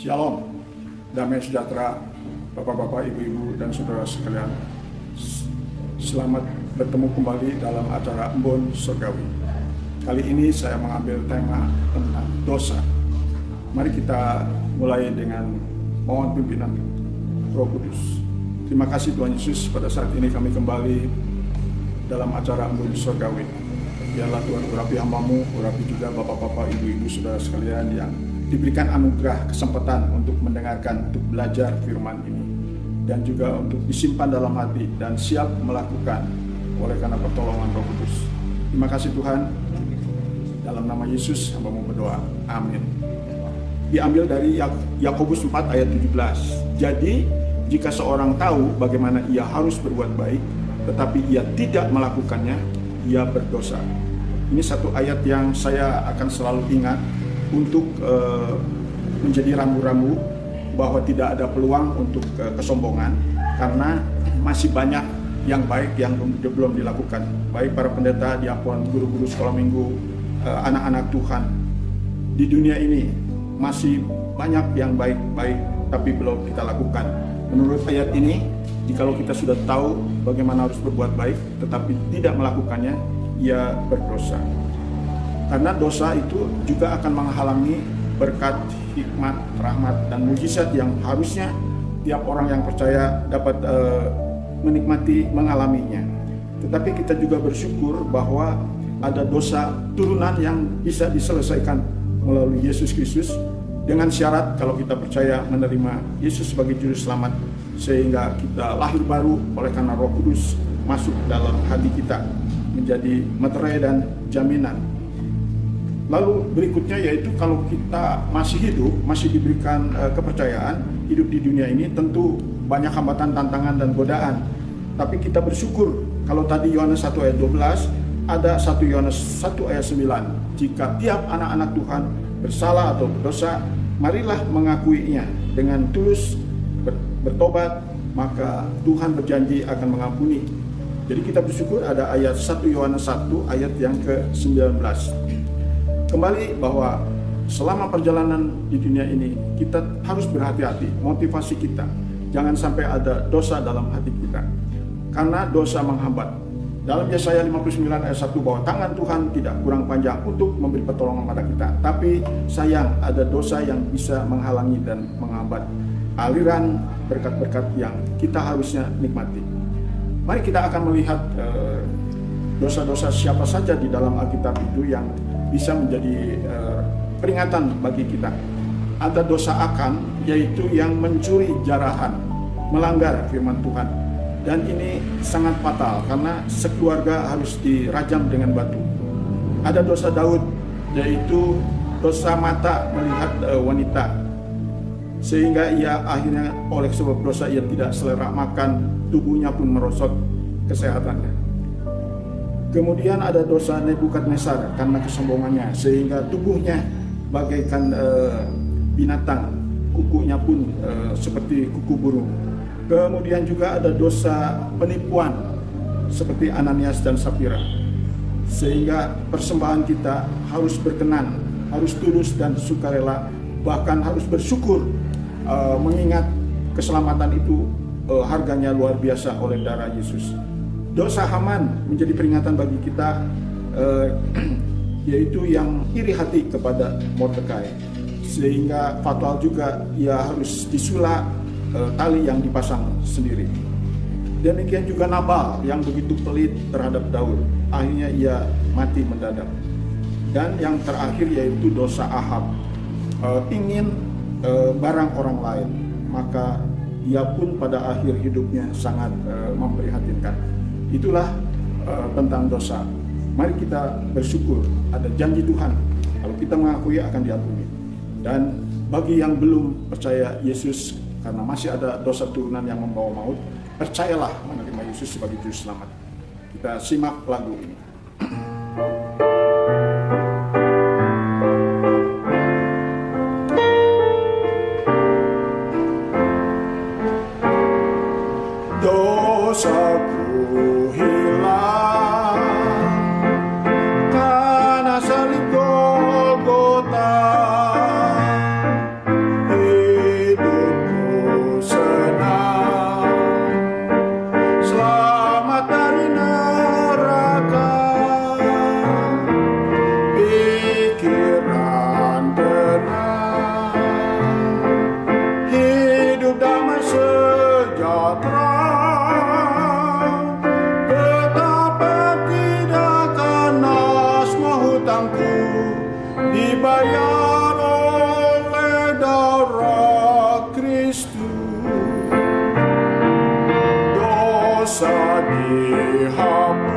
Shalom, damai sejahtera Bapak-bapak, Ibu-ibu, dan saudara sekalian. Selamat bertemu kembali dalam acara Embun Surgawi. Kali ini saya mengambil tema tentang dosa. Mari kita mulai dengan mohon pimpinan Roh Kudus. Terima kasih Tuhan Yesus, pada saat ini kami kembali dalam acara Embun Surgawi. Biarlah Tuhan urapi hamba-Mu, urapi juga Bapak-bapak, Ibu-ibu, saudara sekalian yang diberikan anugerah kesempatan untuk mendengarkan, untuk belajar firman ini, dan juga untuk disimpan dalam hati dan siap melakukan oleh karena pertolongan Roh Kudus. Terima kasih Tuhan. Dalam nama Yesus hamba-Mu berdoa. Amin. Diambil dari Yakobus 4 ayat 17. Jadi jika seorang tahu bagaimana ia harus berbuat baik, tetapi ia tidak melakukannya, ia berdosa. Ini satu ayat yang saya akan selalu ingat untuk menjadi rambu-rambu bahwa tidak ada peluang untuk kesombongan, karena masih banyak yang baik yang belum dilakukan, baik para pendeta, diakon, guru-guru sekolah minggu, anak-anak Tuhan. Di dunia ini masih banyak yang baik-baik tapi belum kita lakukan. Menurut ayat ini, jikalau kita sudah tahu bagaimana harus berbuat baik tetapi tidak melakukannya, ia berdosa. Karena dosa itu juga akan menghalangi berkat, hikmat, rahmat, dan mujizat yang harusnya tiap orang yang percaya dapat menikmati, mengalaminya. Tetapi kita juga bersyukur bahwa ada dosa turunan yang bisa diselesaikan melalui Yesus Kristus, dengan syarat kalau kita percaya menerima Yesus sebagai juru selamat, sehingga kita lahir baru oleh karena Roh Kudus masuk dalam hati kita, menjadi meterai dan jaminan. Lalu berikutnya yaitu kalau kita masih hidup, masih diberikan kepercayaan hidup di dunia ini, tentu banyak hambatan, tantangan, dan godaan. Tapi kita bersyukur kalau tadi Yohanes 1 ayat 12, ada 1 Yohanes 1 ayat 9. Jika tiap anak-anak Tuhan bersalah atau berdosa, marilah mengakuinya dengan tulus, bertobat, maka Tuhan berjanji akan mengampuni. Jadi kita bersyukur ada ayat 1 Yohanes 1 ayat yang ke-19. Kembali bahwa selama perjalanan di dunia ini kita harus berhati-hati, motivasi kita jangan sampai ada dosa dalam hati kita, karena dosa menghambat. Dalam Yesaya 59 ayat 1 bahwa tangan Tuhan tidak kurang panjang untuk memberi pertolongan pada kita, tapi sayang ada dosa yang bisa menghalangi dan menghambat aliran berkat-berkat yang kita harusnya nikmati. Mari kita akan melihat dosa-dosa siapa saja di dalam Alkitab itu yang bisa menjadi peringatan bagi kita. Ada dosa Akan, yaitu yang mencuri jarahan, melanggar firman Tuhan, dan ini sangat fatal karena sekeluarga harus dirajam dengan batu. Ada dosa Daud, yaitu dosa mata melihat wanita, sehingga ia akhirnya oleh sebab dosa ia tidak selera makan, tubuhnya pun merosot kesehatannya. Kemudian ada dosa Nebukadnezar karena kesombongannya, sehingga tubuhnya bagaikan binatang, kukunya pun seperti kuku burung. Kemudian juga ada dosa penipuan seperti Ananias dan Safira, sehingga persembahan kita harus berkenan, harus tulus dan sukarela, bahkan harus bersyukur, mengingat keselamatan itu harganya luar biasa oleh darah Yesus. Dosa Haman menjadi peringatan bagi kita, yaitu yang iri hati kepada Mordekai, sehingga fatal juga ia harus disula tali yang dipasang sendiri. Demikian juga Nabal yang begitu pelit terhadap Daud, akhirnya ia mati mendadak. Dan yang terakhir yaitu dosa Ahab, ingin barang orang lain, maka ia pun pada akhir hidupnya sangat memprihatinkan. Itulah tentang dosa. Mari kita bersyukur ada janji Tuhan, kalau kita mengakui akan diampuni. Dan bagi yang belum percaya Yesus karena masih ada dosa turunan yang membawa maut, percayalah menerima Yesus sebagai juru selamat. Kita simak lagu ini. Dosaku hilang karena salib Golgota. dibayar oleh darah Kristus. Dosa dihapus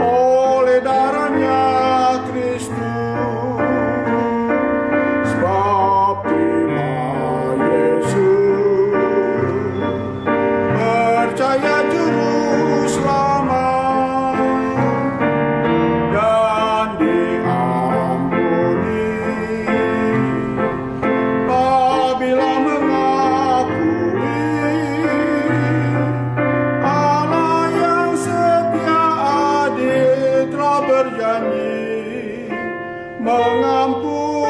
oleh darahnya Kristus. Sebab terima Yesus, percaya Juru Selamat, dan diampuni apabila mengakui Allah yang setia adil telah berjanji mengampuni